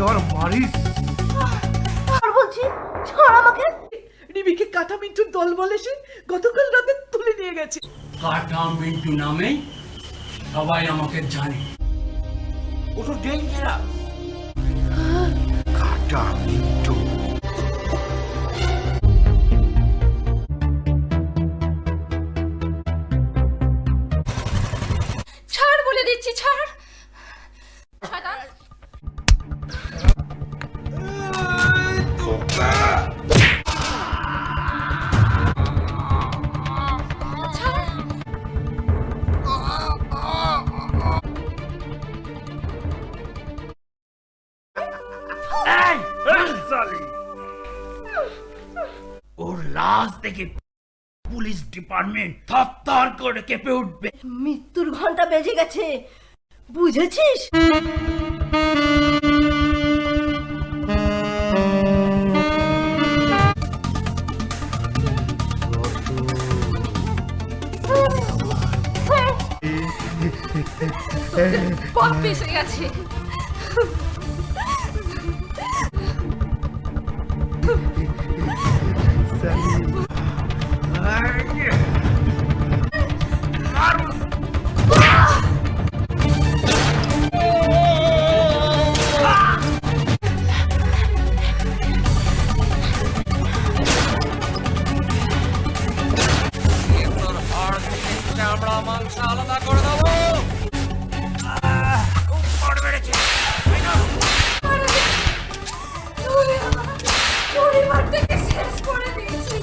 और मारिस আর বলছি ছাড় আমাকে। রিমিকে কাটা মিন্টুর দল বলে সে গতকাল রাতে তুলে নিয়ে গেছে। কাটা মিন্টু নামে সবাই আমাকে জানে। वो तो डेंजरस काटा मिंटू ছাড় বলে দিচ্ছি, ছাড়। শয়তান। ছাড়। ওর লাশ দেখে পুলিশ ডিপার্টমেন্ট থরথর করে কেঁপে উঠবে। মৃত্যুর ঘন্টা বেজে গেছে, বুঝেছিস? পথ পেছে গেছে। আমরা মাংস আলাদা করে দেবো। পরিবারটাকে শেষ করে দিয়েছি।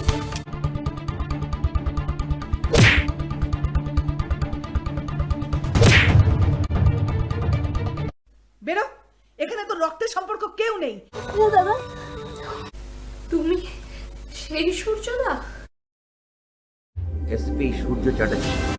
বেরো, এখানে তো রক্তের সম্পর্ক কেউ নেই। দাদা, তুমি সেই সূর্য না? এসপি সূর্য চ্যাটার্জি।